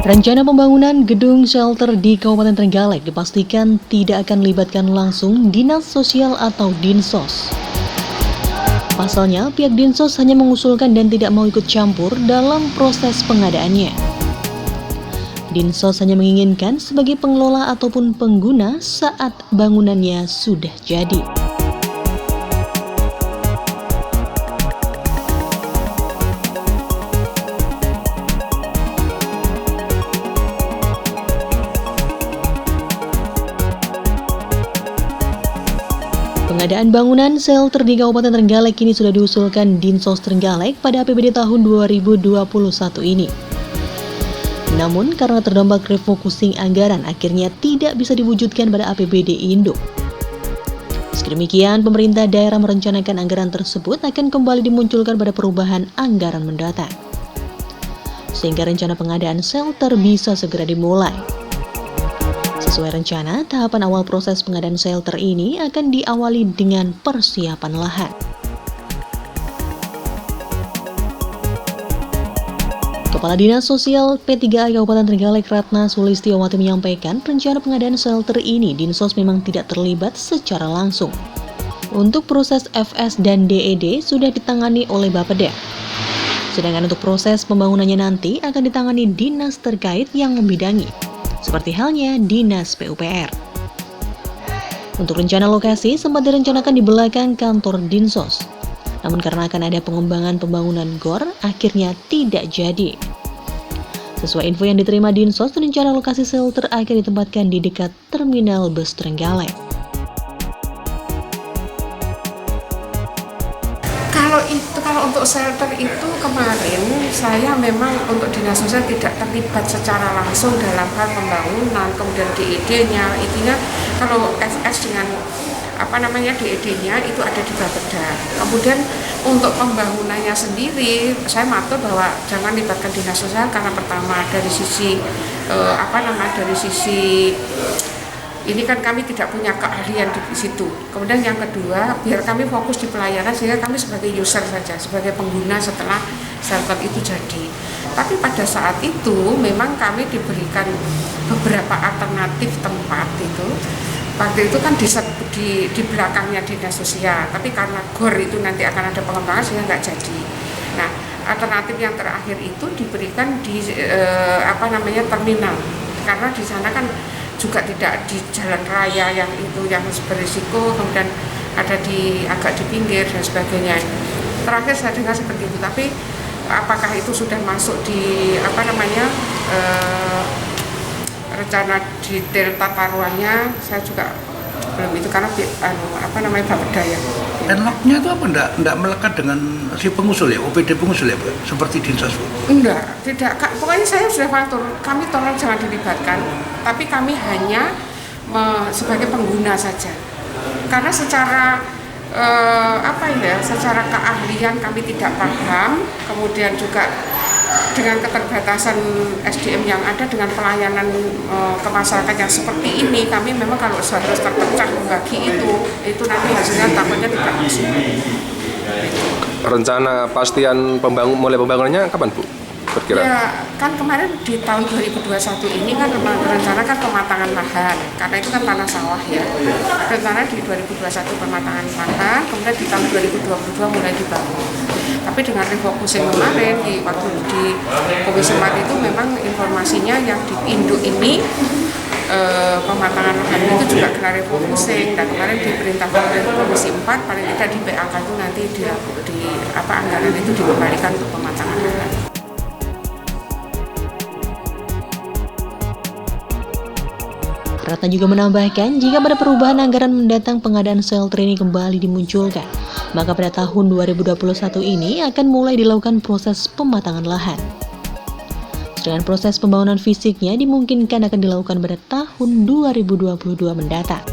Rencana pembangunan gedung shelter di Kabupaten Trenggalek dipastikan tidak akan melibatkan langsung Dinas Sosial atau Dinsos. Pasalnya, pihak Dinsos hanya mengusulkan dan tidak mau ikut campur dalam proses pengadaannya. Dinsos hanya menginginkan sebagai pengelola ataupun pengguna saat bangunannya sudah jadi. Pengadaan bangunan shelter di Kabupaten Trenggalek kini sudah diusulkan Dinsos Trenggalek pada APBD tahun 2021 ini. Namun karena terdampak refocusing anggaran akhirnya tidak bisa diwujudkan pada APBD induk. Meski demikian, pemerintah daerah merencanakan anggaran tersebut akan kembali dimunculkan pada perubahan anggaran mendatang. Sehingga rencana pengadaan shelter bisa segera dimulai. Sesuai rencana, tahapan awal proses pengadaan shelter ini akan diawali dengan persiapan lahan. Kepala Dinas Sosial P3A Kabupaten Trenggalek Ratna Sulistiawati menyampaikan rencana pengadaan shelter ini Dinsos memang tidak terlibat secara langsung. Untuk proses FS dan DED sudah ditangani oleh Bapeda. Sedangkan untuk proses pembangunannya nanti akan ditangani dinas terkait yang membidangi, seperti halnya Dinas PUPR. Untuk rencana lokasi sempat direncanakan di belakang kantor Dinsos. Namun karena akan ada pengembangan pembangunan GOR, akhirnya tidak jadi. Sesuai info yang diterima Dinsos, rencana lokasi shelter akan ditempatkan di dekat Terminal Bus Trenggalek. Kalau untuk shelter itu kemarin saya memang untuk Dinas Sosial tidak terlibat secara langsung dalam hal pembangunan, kemudian DED-nya, intinya kalau FS dengan DED-nya itu ada di Bapeda. Kemudian untuk pembangunannya sendiri saya matur bahwa jangan libatkan Dinas Sosial karena pertama dari sisi ini kan kami tidak punya keahlian di situ. Kemudian yang kedua, biar kami fokus di pelayanan sehingga kami sebagai user saja, sebagai pengguna setelah shelter itu jadi. Tapi pada saat itu memang kami diberikan beberapa alternatif tempat itu. Waktu itu kan di belakangnya Dinas Sosial, tapi karena GOR itu nanti akan ada pengembangan sehingga nggak jadi. Nah, alternatif yang terakhir itu diberikan di terminal, karena di sana kan juga tidak di jalan raya yang berisiko, kemudian ada agak di pinggir dan sebagainya. Terakhir saya dengar seperti itu, tapi apakah itu sudah masuk di rencana detail tata ruangnya, saya juga belum itu karena Bapeda ya. Enaknya itu apa? Enggak melekat dengan si pengusul ya, OPD pengusul ya, Pak? Seperti Dinsos? Enggak, tidak. Pokoknya saya sudah matur, kami tolong jangan dilibatkan, tapi kami hanya sebagai pengguna saja. Karena secara secara keahlian kami tidak paham, kemudian juga dengan keterbatasan SDM yang ada dengan pelayanan ke masyarakat yang seperti ini, kami memang kalau harus terpecah membagi itu nanti hasilnya takutnya tidak masuk. Rencana pastian mulai pembangunannya kapan, Bu? Berkira? Ya, kan kemarin di tahun 2021 ini kan rencanakan pematangan lahan, karena itu kan tanah sawah ya. Rencana di 2021 pematangan lahan, kemudian di tahun 2022 mulai dibangun. Tapi dengan refocusing kemarin waktu di Komisi 4 itu memang informasinya yang di induk ini pematangan lahan itu juga kena refocusing, dan kemarin diperintahkan oleh Komisi 4 paling tidak di PAK itu nanti anggaran itu dikembalikan untuk pematangan lahan. Ratna juga menambahkan, jika pada perubahan anggaran mendatang pengadaan shelter ini kembali dimunculkan, maka pada tahun 2021 ini akan mulai dilakukan proses pematangan lahan. Sedangkan proses pembangunan fisiknya dimungkinkan akan dilakukan pada tahun 2022 mendatang.